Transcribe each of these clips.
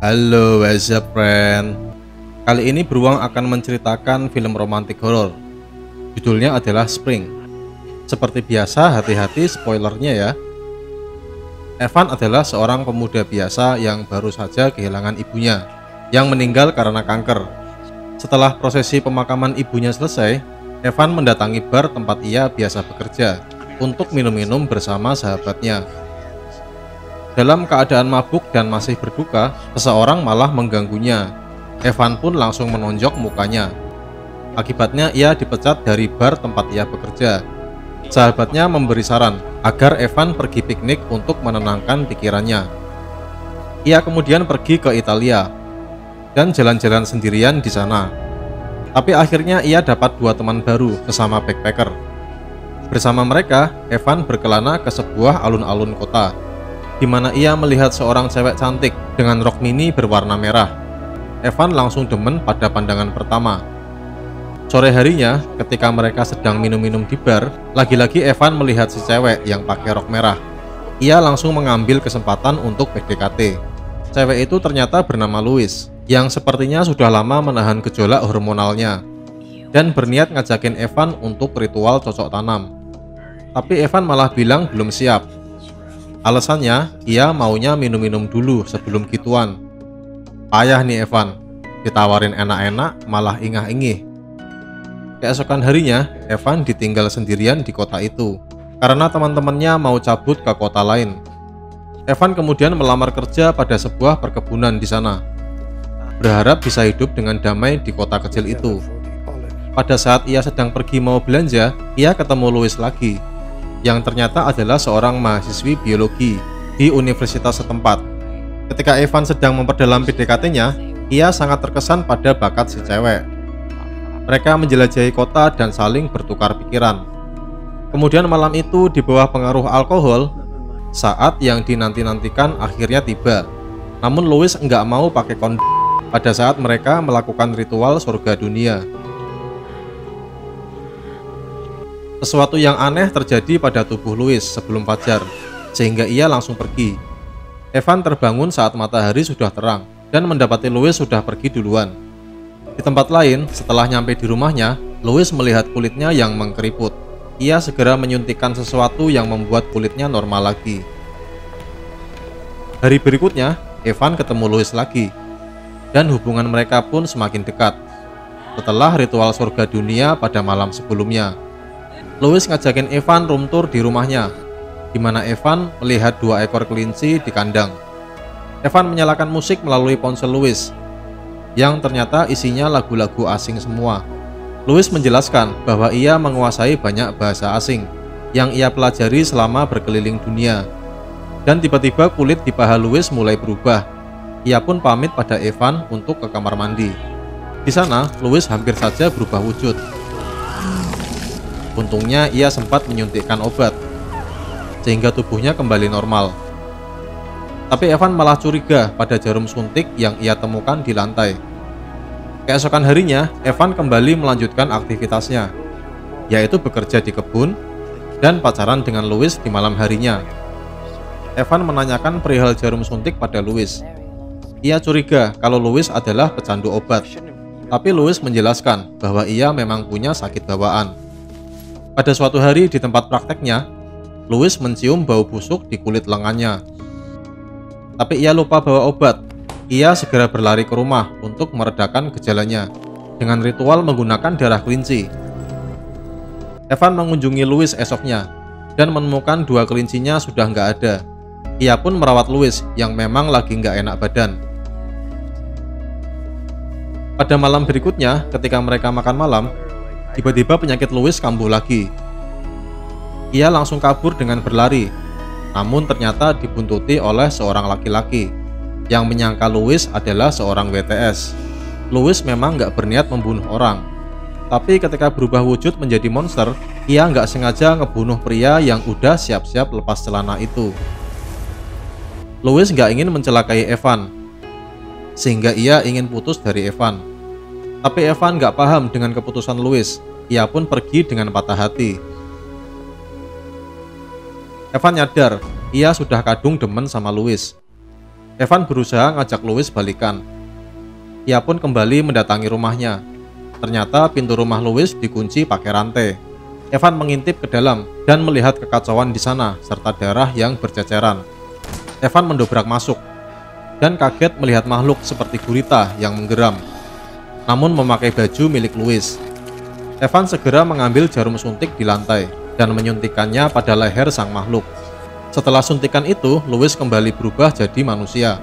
Halo, what's up friend? Kali ini Beruang akan menceritakan film romantik horor. Judulnya adalah Spring. Seperti biasa, hati-hati spoilernya ya. Evan adalah seorang pemuda biasa yang baru saja kehilangan ibunya yang meninggal karena kanker. Setelah prosesi pemakaman ibunya selesai, Evan mendatangi bar tempat ia biasa bekerja untuk minum-minum bersama sahabatnya. Dalam keadaan mabuk dan masih berduka, seseorang malah mengganggunya. Evan pun langsung menonjok mukanya. Akibatnya ia dipecat dari bar tempat ia bekerja. Sahabatnya memberi saran agar Evan pergi piknik untuk menenangkan pikirannya. Ia kemudian pergi ke Italia dan jalan-jalan sendirian di sana. Tapi akhirnya ia dapat dua teman baru sesama backpacker. Bersama mereka, Evan berkelana ke sebuah alun-alun kota, di mana ia melihat seorang cewek cantik dengan rok mini berwarna merah. Evan langsung demen pada pandangan pertama. Sore harinya, ketika mereka sedang minum-minum di bar, lagi-lagi Evan melihat si cewek yang pakai rok merah. Ia langsung mengambil kesempatan untuk PDKT. Cewek itu ternyata bernama Louis, yang sepertinya sudah lama menahan gejolak hormonalnya, dan berniat ngajakin Evan untuk ritual cocok tanam. Tapi Evan malah bilang belum siap. Alasannya, ia maunya minum-minum dulu sebelum gituan. Payah nih Evan, ditawarin enak-enak malah ingah-ingih. Keesokan harinya, Evan ditinggal sendirian di kota itu, karena teman-temannya mau cabut ke kota lain. Evan kemudian melamar kerja pada sebuah perkebunan di sana, berharap bisa hidup dengan damai di kota kecil itu. Pada saat ia sedang pergi mau belanja, ia ketemu Louis lagi, yang ternyata adalah seorang mahasiswi biologi di universitas setempat. Ketika Evan sedang memperdalam PDKT-nya, ia sangat terkesan pada bakat si cewek. Mereka menjelajahi kota dan saling bertukar pikiran. Kemudian malam itu di bawah pengaruh alkohol, saat yang dinanti-nantikan akhirnya tiba. Namun Louis nggak mau pakai kondom pada saat mereka melakukan ritual surga dunia. Sesuatu yang aneh terjadi pada tubuh Louis sebelum fajar, sehingga ia langsung pergi. Evan terbangun saat matahari sudah terang dan mendapati Louis sudah pergi duluan. Di tempat lain, setelah nyampe di rumahnya, Louis melihat kulitnya yang mengkeriput. Ia segera menyuntikkan sesuatu yang membuat kulitnya normal lagi. Hari berikutnya, Evan ketemu Louis lagi, dan hubungan mereka pun semakin dekat. Setelah ritual surga dunia pada malam sebelumnya, Louis ngajakin Evan room tour di rumahnya, di mana Evan melihat dua ekor kelinci di kandang. Evan menyalakan musik melalui ponsel Louis, yang ternyata isinya lagu-lagu asing semua. Louis menjelaskan bahwa ia menguasai banyak bahasa asing yang ia pelajari selama berkeliling dunia. Dan tiba-tiba kulit di paha Louis mulai berubah. Ia pun pamit pada Evan untuk ke kamar mandi. Di sana, Louis hampir saja berubah wujud. Untungnya ia sempat menyuntikkan obat, sehingga tubuhnya kembali normal. Tapi Evan malah curiga pada jarum suntik yang ia temukan di lantai. Keesokan harinya, Evan kembali melanjutkan aktivitasnya, yaitu bekerja di kebun dan pacaran dengan Louis di malam harinya. Evan menanyakan perihal jarum suntik pada Louis. Ia curiga kalau Louis adalah pecandu obat, tapi Louis menjelaskan bahwa ia memang punya sakit bawaan. Pada suatu hari di tempat prakteknya, Louis mencium bau busuk di kulit lengannya. Tapi ia lupa bawa obat. Ia segera berlari ke rumah untuk meredakan gejalanya dengan ritual menggunakan darah kelinci. Evan mengunjungi Louis esoknya dan menemukan dua kelincinya sudah nggak ada. Ia pun merawat Louis yang memang lagi nggak enak badan. Pada malam berikutnya, ketika mereka makan malam, tiba-tiba penyakit Louis kambuh lagi. Ia langsung kabur dengan berlari, namun ternyata dibuntuti oleh seorang laki-laki yang menyangka Louis adalah seorang WTS. Louis memang nggak berniat membunuh orang, tapi ketika berubah wujud menjadi monster, ia nggak sengaja ngebunuh pria yang udah siap-siap lepas celana itu. Louis nggak ingin mencelakai Evan, sehingga ia ingin putus dari Evan. Tapi Evan nggak paham dengan keputusan Louis. Ia pun pergi dengan patah hati. Evan nyadar ia sudah kadung demen sama Louis. Evan berusaha ngajak Louis balikan. Ia pun kembali mendatangi rumahnya. Ternyata pintu rumah Louis dikunci pakai rantai. Evan mengintip ke dalam dan melihat kekacauan di sana serta darah yang berceceran. Evan mendobrak masuk dan kaget melihat makhluk seperti gurita yang menggeram, namun memakai baju milik Louis. Evan segera mengambil jarum suntik di lantai dan menyuntikkannya pada leher sang makhluk. Setelah suntikan itu, Louis kembali berubah jadi manusia.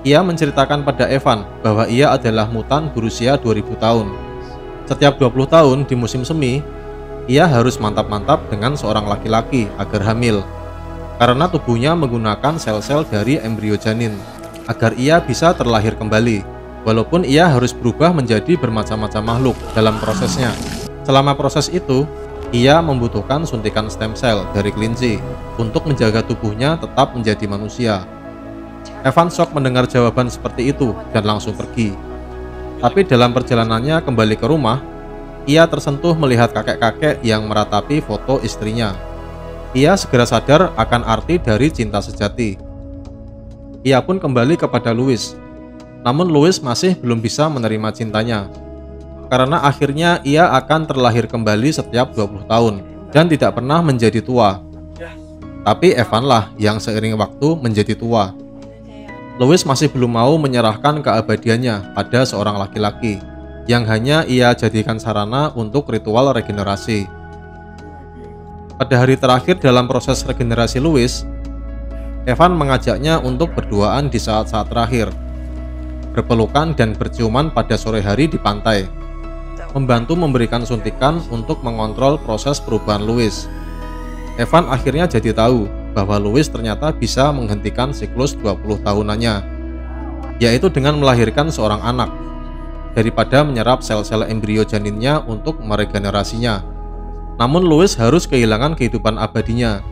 Ia menceritakan pada Evan bahwa ia adalah mutan berusia 2000 tahun. Setiap 20 tahun di musim semi, ia harus mantap-mantap dengan seorang laki-laki agar hamil, karena tubuhnya menggunakan sel-sel dari embrio janin agar ia bisa terlahir kembali, walaupun ia harus berubah menjadi bermacam-macam makhluk dalam prosesnya. Selama proses itu, ia membutuhkan suntikan stem cell dari kelinci untuk menjaga tubuhnya tetap menjadi manusia. Evan shock mendengar jawaban seperti itu dan langsung pergi. Tapi dalam perjalanannya kembali ke rumah, ia tersentuh melihat kakek-kakek yang meratapi foto istrinya. Ia segera sadar akan arti dari cinta sejati. Ia pun kembali kepada Louis. Namun Louis masih belum bisa menerima cintanya, karena akhirnya ia akan terlahir kembali setiap 20 tahun dan tidak pernah menjadi tua. Tapi Evan lah yang seiring waktu menjadi tua. Louis masih belum mau menyerahkan keabadiannya pada seorang laki-laki yang hanya ia jadikan sarana untuk ritual regenerasi. Pada hari terakhir dalam proses regenerasi Louis, Evan mengajaknya untuk berduaan di saat-saat terakhir, berpelukan dan berciuman pada sore hari di pantai, membantu memberikan suntikan untuk mengontrol proses perubahan Louis. Evan akhirnya jadi tahu bahwa Louis ternyata bisa menghentikan siklus 20 tahunannya, yaitu dengan melahirkan seorang anak, daripada menyerap sel-sel embrio janinnya untuk meregenerasinya. Namun Louis harus kehilangan kehidupan abadinya.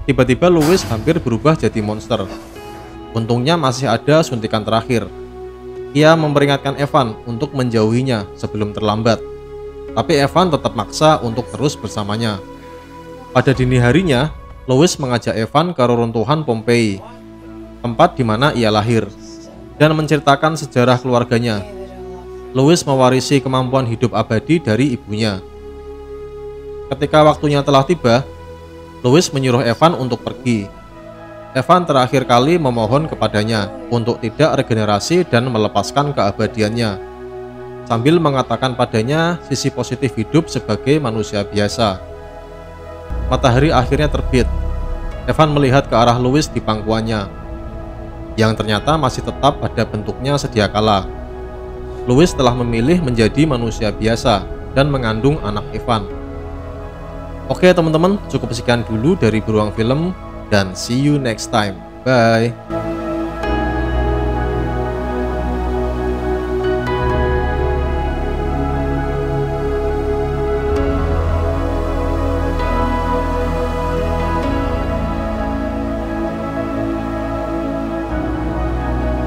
Tiba-tiba Louis hampir berubah jadi monster. Untungnya masih ada suntikan terakhir. Ia memperingatkan Evan untuk menjauhinya sebelum terlambat, tapi Evan tetap maksa untuk terus bersamanya. Pada dini harinya, Louis mengajak Evan ke reruntuhan Pompeii, tempat di mana ia lahir, dan menceritakan sejarah keluarganya. Louis mewarisi kemampuan hidup abadi dari ibunya. Ketika waktunya telah tiba, Louis menyuruh Evan untuk pergi. Evan terakhir kali memohon kepadanya untuk tidak regenerasi dan melepaskan keabadiannya, sambil mengatakan padanya sisi positif hidup sebagai manusia biasa. Matahari akhirnya terbit. Evan melihat ke arah Louis di pangkuannya, yang ternyata masih tetap pada bentuknya sedia kala. Louis telah memilih menjadi manusia biasa dan mengandung anak Evan. Oke teman-teman, cukup sekian dulu dari Beruang Film, dan see you next time. Bye.